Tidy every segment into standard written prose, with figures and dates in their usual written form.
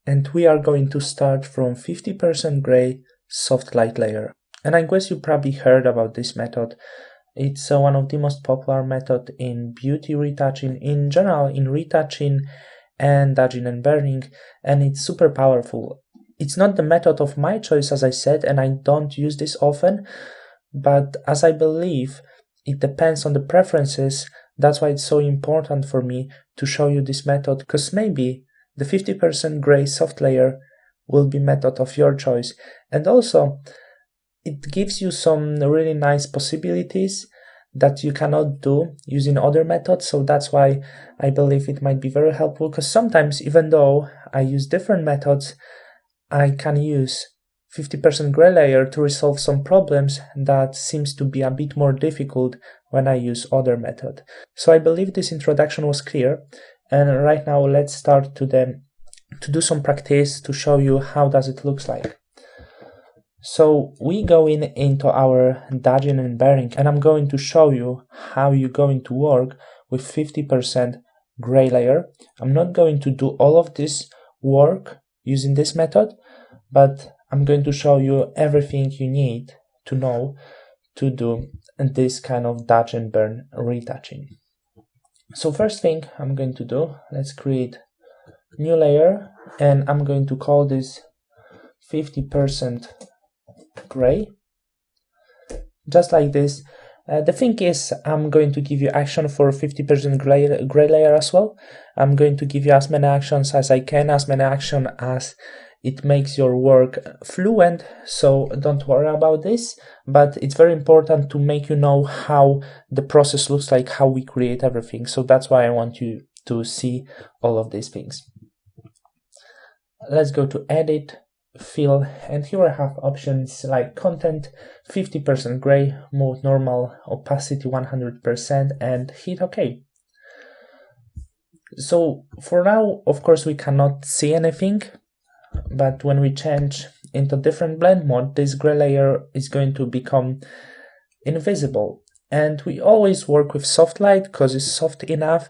and we are going to start from 50% gray soft light layer. And I guess you probably heard about this method. It's one of the most popular method in beauty retouching, in general in retouching and dodging and burning, and it's super powerful. It's not the method of my choice, as I said, and I don't use this often, but as I believe it depends on the preferences, that's why it's so important for me to show you this method, because maybe the 50% gray soft layer will be method of your choice. And also it gives you some really nice possibilities that you cannot do using other methods, so that's why I believe it might be very helpful, because sometimes even though I use different methods, I can use 50% gray layer to resolve some problems that seems to be a bit more difficult when I use other method. So I believe this introduction was clear, and right now let's start to do some practice to show you how does it looks like. So we go into our dodging and burning, and I'm going to show you how you're going to work with 50% gray layer. I'm not going to do all of this work using this method, but I'm going to show you everything you need to know to do this kind of dodge and burn retouching. So first thing I'm going to do, let's create new layer, and I'm going to call this 50% gray, just like this. The thing is, I'm going to give you action for 50% gray layer as well. I'm going to give you as many actions as I can, as many actions as it makes your work fluent, so don't worry about this, but it's very important to make you know how the process looks like, how we create everything. So that's why I want you to see all of these things. Let's go to edit, fill, and here I have options like content, 50% gray, mode normal, opacity 100%, and hit OK. So for now, of course, we cannot see anything, but when we change into different blend mode, this gray layer is going to become invisible. And we always work with soft light because it's soft enough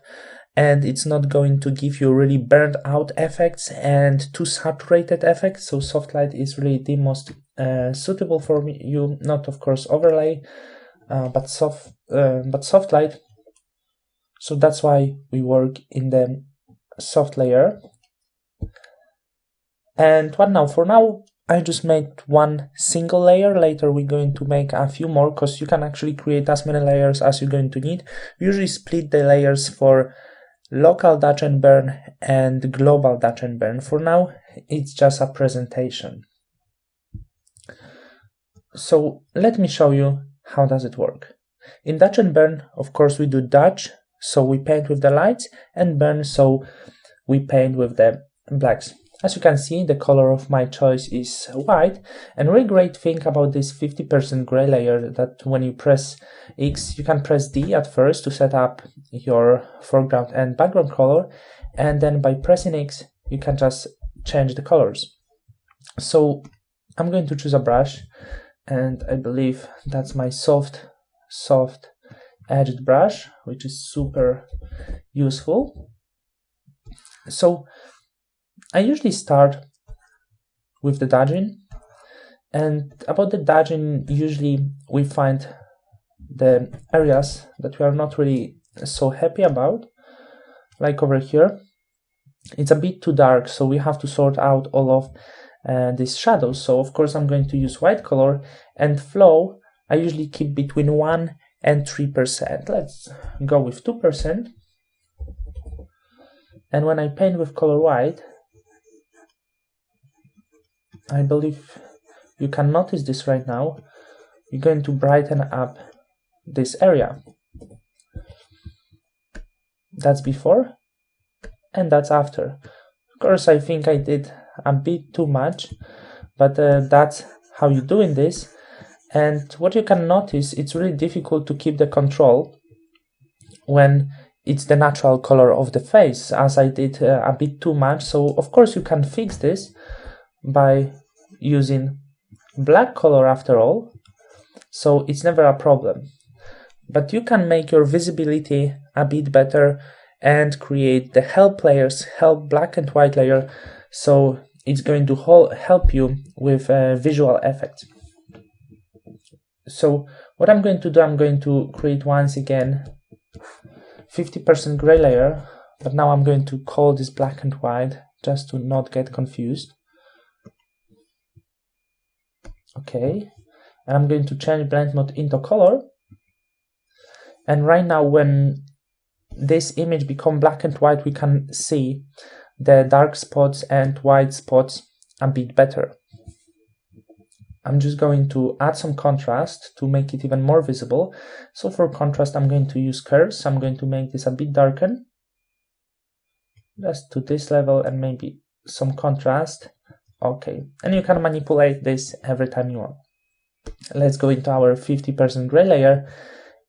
and it's not going to give you really burned out effects and too saturated effects. So soft light is really the most suitable for you, not of course overlay, but soft light. So that's why we work in the soft layer. And what now? For now, I just made one single layer. Later we're going to make a few more, because you can actually create as many layers as you're going to need. We usually split the layers for local dodge and burn and global dodge and burn. For now, it's just a presentation. So let me show you how does it work. In dodge and burn, of course, we do dodge, so we paint with the lights, and burn, so we paint with the blacks. As you can see, the color of my choice is white, and really great thing about this 50% gray layer that when you press X, you can press D at first to set up your foreground and background color, and then by pressing X, you can just change the colors. So I'm going to choose a brush, and I believe that's my soft edged brush, which is super useful. So I usually start with the dodging, and about the dodging, usually we find the areas that we are not really so happy about, like over here. It's a bit too dark, so we have to sort out all of these shadows. So of course I'm going to use white color, and flow I usually keep between 1 and 3%. Let's go with 2%. And when I paint with color white, I believe you can notice this right now, you're going to brighten up this area. That's before and that's after. Of course, I think I did a bit too much, but that's how you're doing this. And what you can notice, it's really difficult to keep the control when it's the natural color of the face, as I did a bit too much. So of course you can fix this by using black color after all, so it's never a problem. But you can make your visibility a bit better and create the help layers, help black and white layer, So it's going to help you with visual effects. So what I'm going to do, I'm going to create once again 50% gray layer, but now I'm going to call this black and white just to not get confused. Okay, and I'm going to change blend mode into color. And right now, when this image becomes black and white, we can see the dark spots and white spots a bit better. I'm just going to add some contrast to make it even more visible. So for contrast, I'm going to use curves. I'm going to make this a bit darker, just to this level, and maybe some contrast. Okay, and you can manipulate this every time you want. Let's go into our 50% gray layer,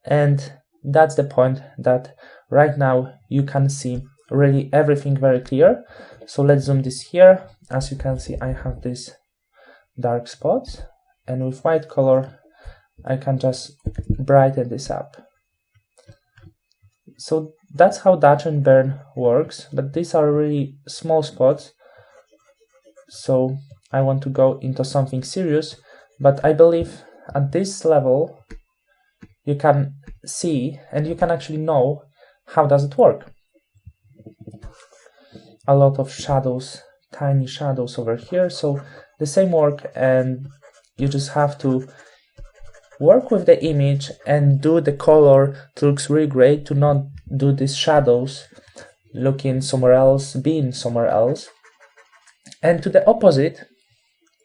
and that's the point that right now you can see really everything very clear. So let's zoom this here. As you can see, I have this dark spots, and with white color I can just brighten this up. So that's how Dutch and Burn works, but these are really small spots, so I want to go into something serious. But I believe at this level you can see and you can actually know how does it work. A lot of shadows, tiny shadows over here, so the same work, and you just have to work with the image and do the color to looks really great, to not do these shadows looking somewhere else, being somewhere else. And to the opposite,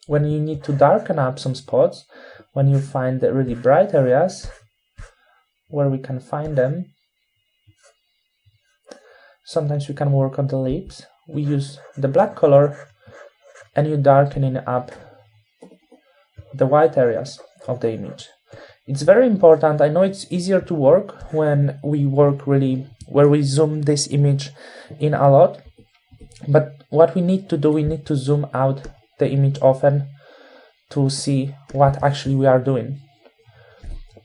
when you need to darken up some spots, when you find the really bright areas where we can find them, sometimes we can work on the lips. We use the black color and you darkening up the white areas of the image. It's very important. I know it's easier to work when we work really where we zoom this image in a lot, but what we need to do, we need to zoom out the image often to see what actually we are doing.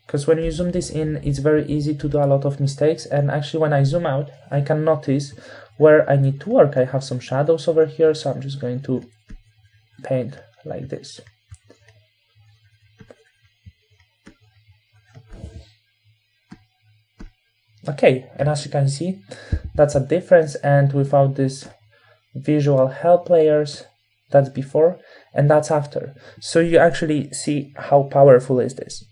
Because when you zoom this in, it's very easy to do a lot of mistakes, and actually when I zoom out, I can notice where I need to work. I have some shadows over here, so I'm just going to paint like this. Okay, and as you can see, that's a difference, and without this visual help layers, that's before and that's after. So you actually see how powerful is this.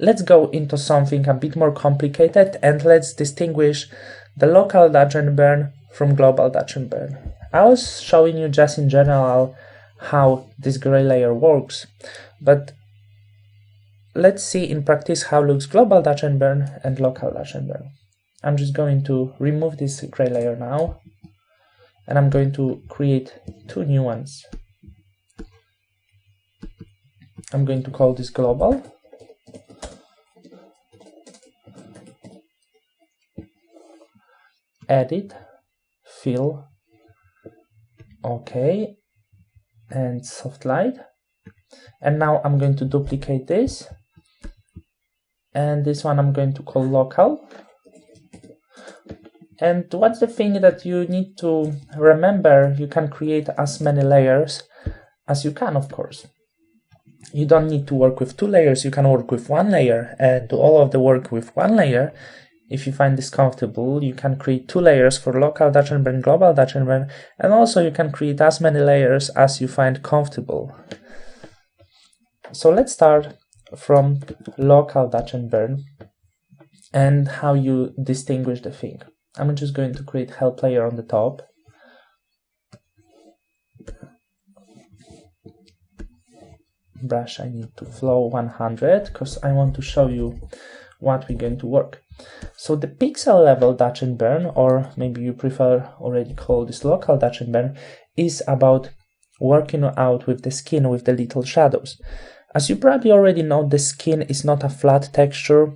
Let's go into something a bit more complicated, and let's distinguish the local Dutch and Burn from global Dutch and Burn. I was showing you just in general how this gray layer works, but let's see in practice how looks global Dutch and Burn and local Dutch and Burn. I'm just going to remove this gray layer now, and I'm going to create two new ones. I'm going to call this global. Edit, fill, okay, and soft light. And now I'm going to duplicate this, and this one I'm going to call local. And what's the thing that you need to remember, you can create as many layers as you can, of course. You don't need to work with two layers, you can work with one layer and do all of the work with one layer. If you find this comfortable, you can create two layers for local Dutch and Burn, global Dutch and Burn, and also you can create as many layers as you find comfortable. So let's start from local Dutch and Burn and how you distinguish the thing. I'm just going to create help layer on the top. Brush, I need to flow 100 because I want to show you what we're going to work. So the pixel level Dutch and Burn, or maybe you prefer already call this local Dutch and Burn, is about working out with the skin with the little shadows. As you probably already know, the skin is not a flat texture.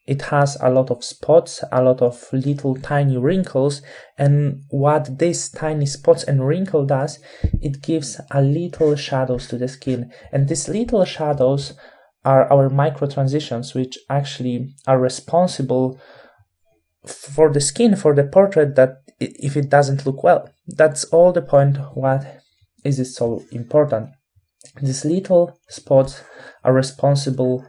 It has a lot of spots, a lot of little tiny wrinkles, and what these tiny spots and wrinkle does, it gives a little shadows to the skin, and these little shadows are our micro transitions, which actually are responsible for the skin, for the portrait, that if it doesn't look well. that's all the point. What is it so important? These little spots are responsible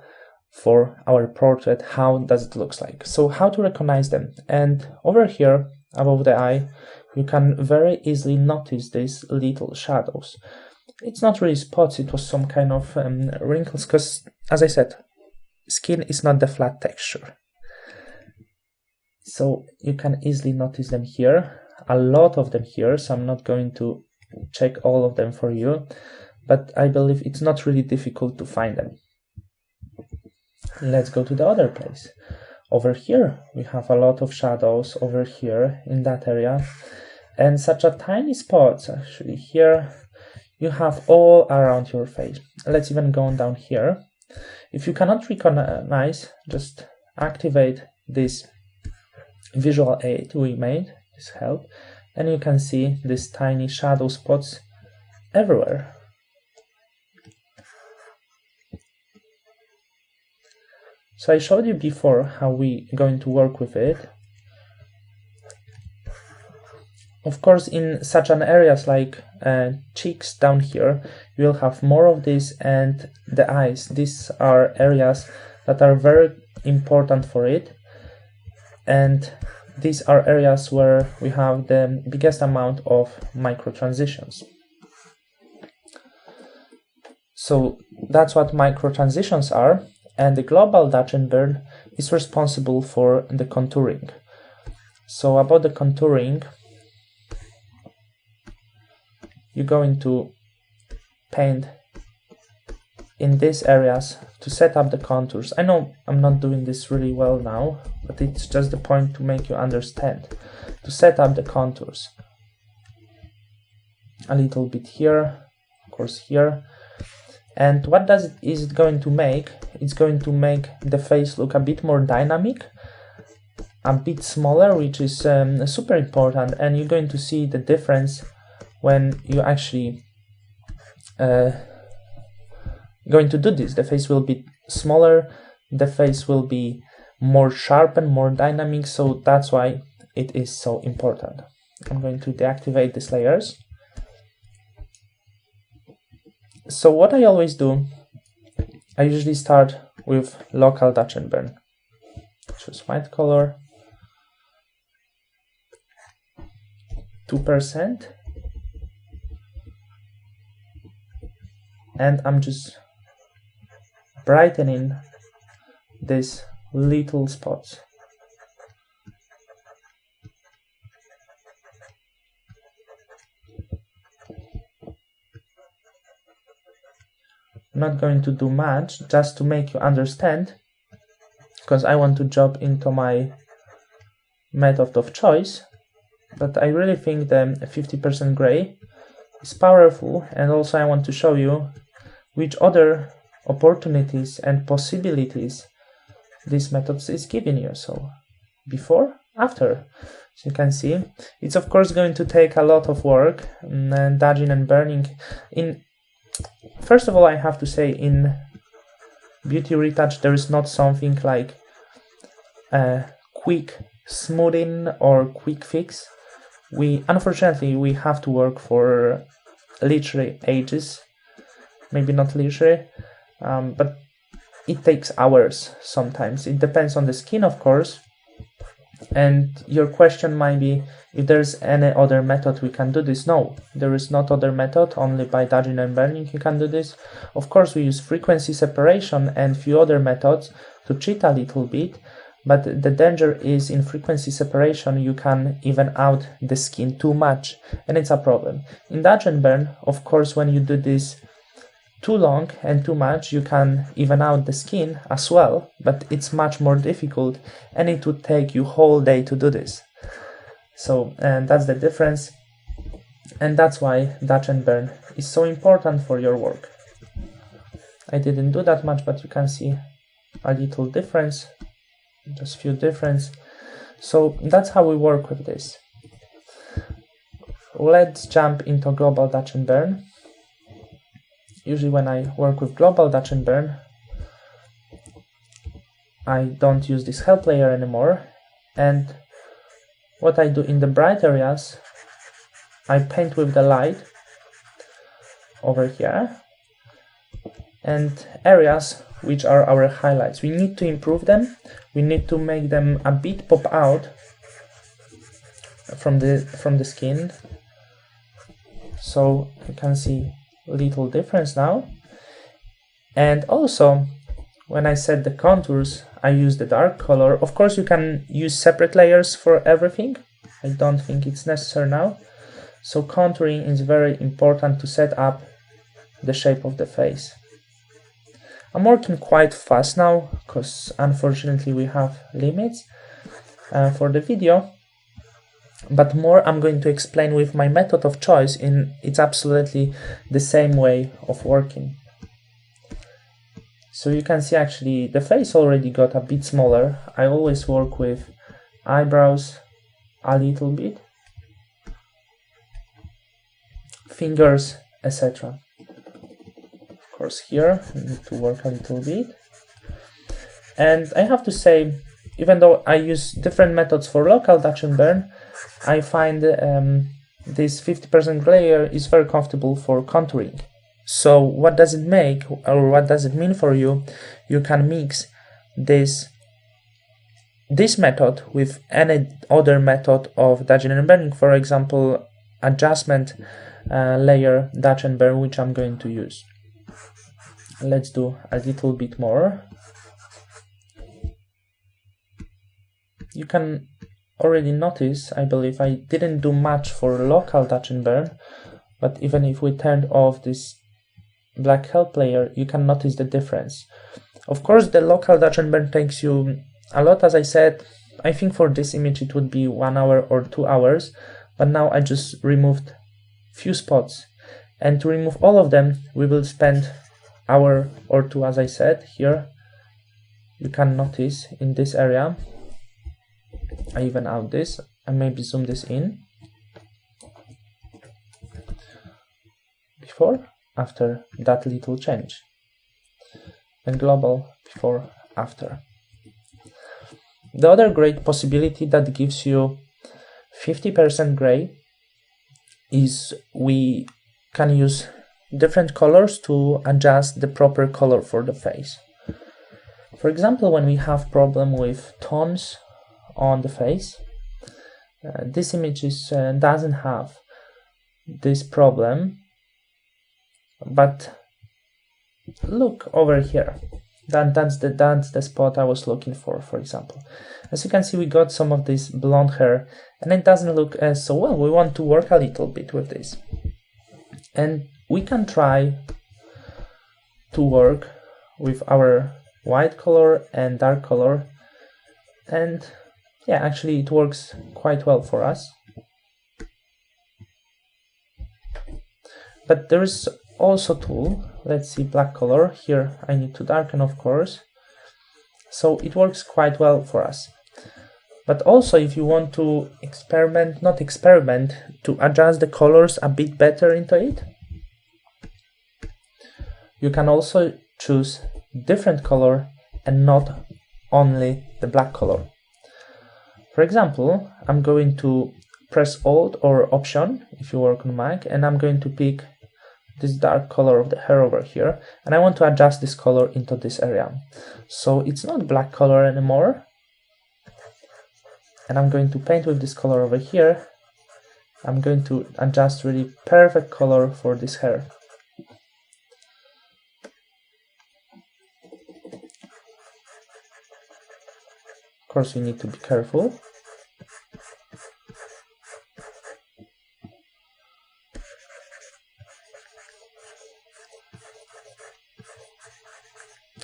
for our portrait. How does it look like? So how to recognize them? And over here above the eye, you can very easily notice these little shadows. It's not really spots, it was some kind of wrinkles, because as I said, skin is not the flat texture. So you can easily notice them here, a lot of them here, so I'm not going to check all of them for you, but I believe it's not really difficult to find them. Let's go to the other place. Over here we have a lot of shadows over here in that area, and such a tiny spots actually here you have all around your face. Let's even go on down here. If you cannot recognize, just activate this visual aid we made, this help, and you can see these tiny shadow spots everywhere. So I showed you before how we going to work with it. Of course, in such an areas like cheeks down here, you will have more of this, and the eyes. These are areas that are very important for it, and these are areas where we have the biggest amount of micro transitions. So that's what micro transitions are, and the global Dutch and Burn is responsible for the contouring. So about the contouring, you're going to paint in these areas to set up the contours. I know I'm not doing this really well now, but it's just the point to make you understand. To set up the contours. A little bit here, of course here. And what is it going to make? It's going to make the face look a bit more dynamic, a bit smaller, which is super important, and you're going to see the difference when you actually going to do this. The face will be smaller, the face will be more sharp and more dynamic, so that's why it is so important. I'm going to deactivate these layers. So what I always do, I usually start with local Dutch and Burn. Choose white color, 2%, and I'm just brightening these little spots. I'm not going to do much, just to make you understand, because I want to jump into my method of choice, but I really think the 50% gray is powerful, and also I want to show you which other opportunities and possibilities this method is giving you. So before, after. So you can see it's of course going to take a lot of work, and dodging and burning. First of all, I have to say, in Beauty Retouch there is not something like a quick smoothing or quick fix. Unfortunately we have to work for literally ages, maybe not literally, but it takes hours sometimes. It depends on the skin, of course. And your question might be if there's any other method we can do this. No, there is not other method, only by dodging and burning you can do this. Of course we use frequency separation and few other methods to cheat a little bit, but the danger is in frequency separation you can even out the skin too much, and it's a problem. In dodge and burn, of course, when you do this too long and too much, you can even out the skin as well, but it's much more difficult, and it would take you whole day to do this. So, and that's the difference, and that's why dodge and burn is so important for your work. I didn't do that much, but you can see a little difference, just few difference. So that's how we work with this. Let's jump into global dodge and burn. Usually when I work with global dodge and burn, I don't use this help layer anymore, and what I do in the bright areas, I paint with the light over here, and areas which are our highlights, we need to improve them. We need to make them a bit pop out from the skin, so you can see little difference now. And also, when I set the contours, I use the dark color. Of course, you can use separate layers for everything. I don't think it's necessary now. So contouring is very important to set up the shape of the face. I'm working quite fast now, because unfortunately we have limits for the video. But more I'm going to explain with my method of choice. It's absolutely the same way of working. So you can see actually the face already got a bit smaller. I always work with eyebrows a little bit, fingers, etc. Of course here we need to work a little bit. And I have to say, even though I use different methods for local touch and burn, I find this 50% layer is very comfortable for contouring. So what does it make, or what does it mean for you? You can mix this method with any other method of dodging and burning, for example, adjustment layer dodge and burn, which I'm going to use. Let's do a little bit more. You can already notice, I believe, I didn't do much for local touch and burn, but even if we turned off this black help layer, you can notice the difference. Of course, the local touch and burn takes you a lot. As I said, I think for this image it would be 1 hour or 2 hours, but now I just removed few spots, and to remove all of them we will spend hour or 2, as I said. Here you can notice in this area, I even out this and maybe zoom this in. Before, after that little change, and global before, after. The other great possibility that gives you 50% gray is we can use different colors to adjust the proper color for the face. For example, when we have problem with tones on the face, this image doesn't have this problem, but look over here. That's the spot I was looking for example. As you can see, we got some of this blonde hair, and it doesn't look so well. We want to work a little bit with this, and we can try to work with our white color and dark color, and yeah, actually it works quite well for us. But there is also tool. Let's see, black color. Here I need to darken, of course, so it works quite well for us. But also, if you want to to adjust the colors a bit better into it, you can also choose different color and not only the black color. For example, I'm going to press Alt or Option if you work on Mac, and I'm going to pick this dark color of the hair over here, and I want to adjust this color into this area. So it's not black color anymore, and I'm going to paint with this color over here. I'm going to adjust really perfect color for this hair. Of course, we need to be careful.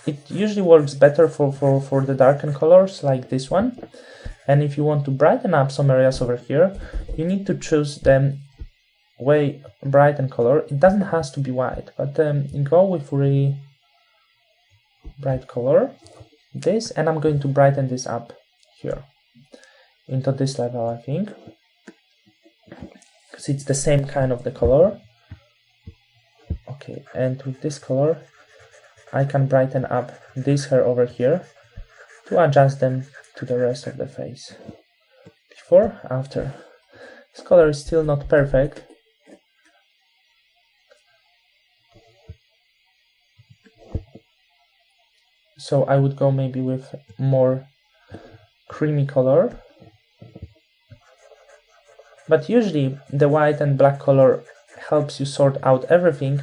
It usually works better for the darkened colors like this one. And if you want to brighten up some areas over here, you need to choose the way brighten color. It doesn't have to be white, but go with really bright color, this, and I'm going to brighten this up here into this level, I think, because it's the same kind of the color. Okay, and with this color I can brighten up this hair over here to adjust them to the rest of the face. Before, after. This color is still not perfect, So I would go maybe with more creamy color. But usually the white and black color helps you sort out everything,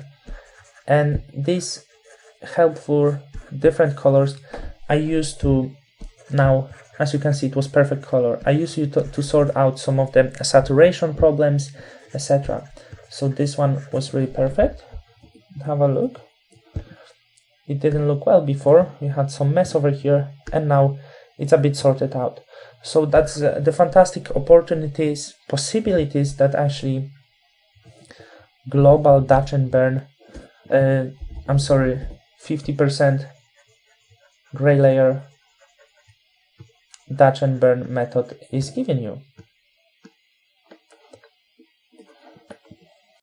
and these helpful different colors I used to, now as you can see it was perfect color, I used to sort out some of the saturation problems, etc. So this one was really perfect. Have a look. It didn't look well before, we had some mess over here, and now it's a bit sorted out. So that's the fantastic opportunities, possibilities that actually global Dutch and burn, 50% gray layer Dutch and burn method is giving you.